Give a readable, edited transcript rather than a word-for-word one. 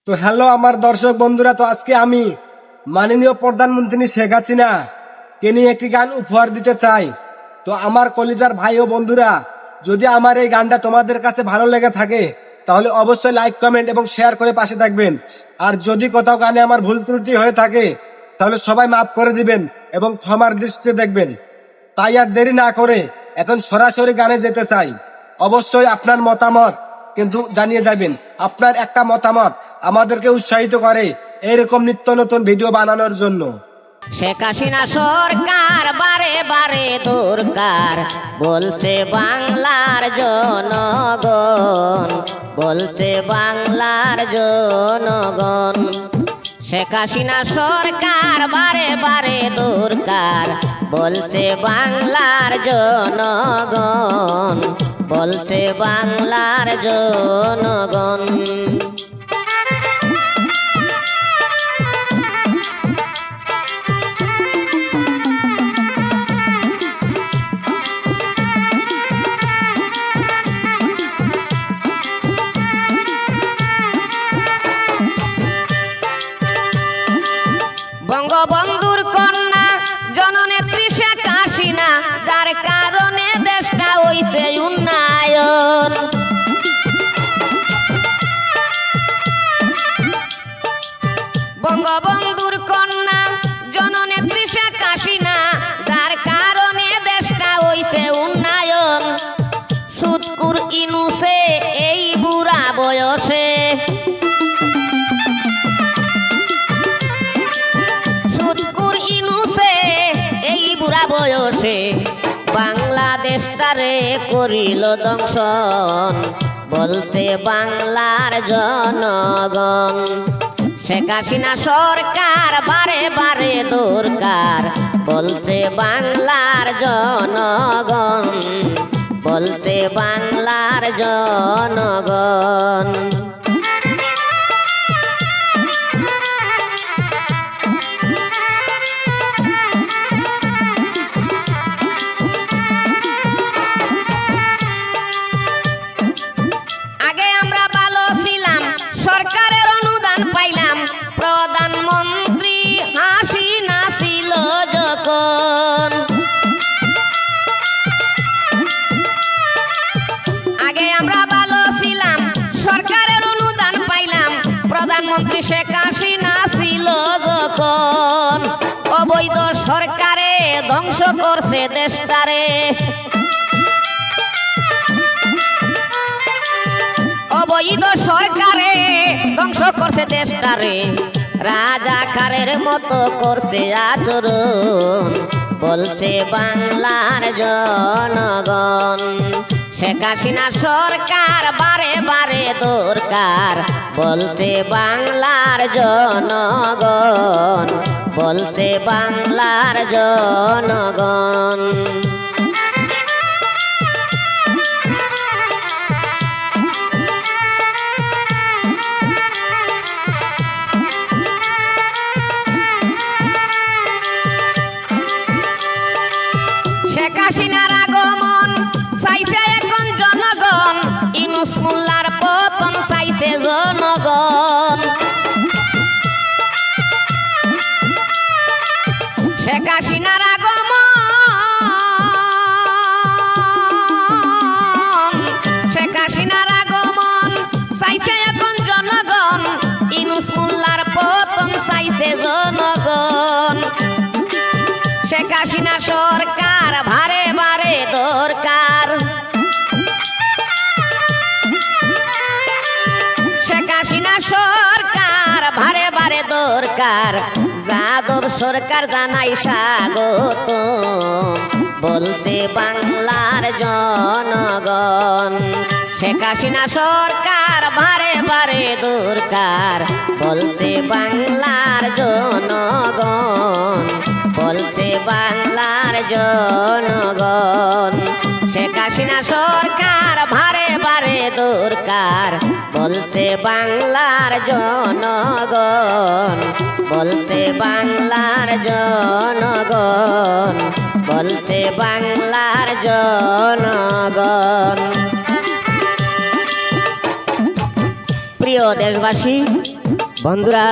তো হ্যালো আমার দর্শক বন্ধুরা, তো আজকে আমি মাননীয় প্রধানমন্ত্রী শেখ হাসিনা কে নিয়ে একটি গান উপহার দিতে চাই। তো আমার কলিজার ভাই ও বন্ধুরা, যদি আমার এই গানটা তোমাদের কাছে ভালো লেগে থাকে তাহলে অবশ্যই লাইক, কমেন্ট এবং শেয়ার করে পাশে থাকবেন। আর যদি কোথাও গানে আমার ভুল ত্রুটি হয়ে থাকে তাহলে সবাই মাফ করে দিবেন এবং ক্ষমার দৃষ্টিতে দেখবেন। তাই আর দেরি না করে এখন সরাসরি গানে যেতে চাই। অবশ্যই আপনার মতামত কিন্তু জানিয়ে যাবেন। আপনার একটা মতামত আমাদেরকে উৎসাহিত করে এরকম নিত্য নতুন ভিডিও বানানোর জন্য। শেখ হাসিনা সরকার বারে বারে দরকার বলছে বাংলার জনগণ, বলছে বাংলার জনগণ। শেখ হাসিনা সরকার বারে বারে দরকার বলছে বাংলার জনগণ, বলছে বাংলার জনগণ। বঙ্গবন্ধুর কন্যা জননেত্রী শেখ হাসিনা, যার কারণে দেশটা হইছে উন্নয়ন। বঙ্গবন্ধুর কন্যা জননেত্রী শেখ হাসিনা, যার কারণে দেশটা হইছে উন্নয়ন। সুদকুর ইনুসে এই বুড়া বয়সে, বয়সে বাংলাদেশটারে করিল দংশন, বলছে বাংলার জনগণ। শেখ হাসিনা সরকার বারে বারে দরকার বলছে বাংলার জনগণ, বলছে বাংলার জনগণ। সরকারের অনুদান পাইলাম, প্রধানমন্ত্রী হাসিনা ছিল যখন। আগে আমরা ভালো ছিলাম, সরকারের অনুদান পাইলাম, প্রধানমন্ত্রী শেখ হাসিনা ছিল যখন। অবৈধ সরকারে ধ্বংস করছে দেশটারে, অবৈধ সরকারে ধ্বংস করছে দেশটারে। রাজাকারের মতো করছে আচরণ, বলছে বাংলার জনগণ। শেখ হাসিনা সরকার বারে বারে দরকার বলছে বাংলার জনগণ, বলছে বাংলার জনগণ। শেখ হাসিনার আগমন চাইছে এখন জনগণ, ইউনূস মোল্লার পতন চাইছে জনগণ। শেখ হাসিনার আগমন, শেখ হাসিনার আগমন চাইছে এখন জনগণ, ইউনূস মোল্লার পতন চাইছে জনগণ। শেখ হাসিনা সরকার বারে বারে দরকার, শেখ হাসিনা সরকার বারে বারে দরকার। যাদব সরকার জানাই স্বাগত, বলছে বাংলার জনগণ। শেখ হাসিনা সরকার বারে বারে দরকার বলছে বাংলার জনগণ, বলছে বাংলার জনগণ। শেখ হাসিনা সরকার বারে বারে দরকার বলছে বাংলার জনগণ, বলছে বাংলার জনগণ, বলছে বাংলার জনগণ। প্রিয় দেশবাসী, বন্ধুরা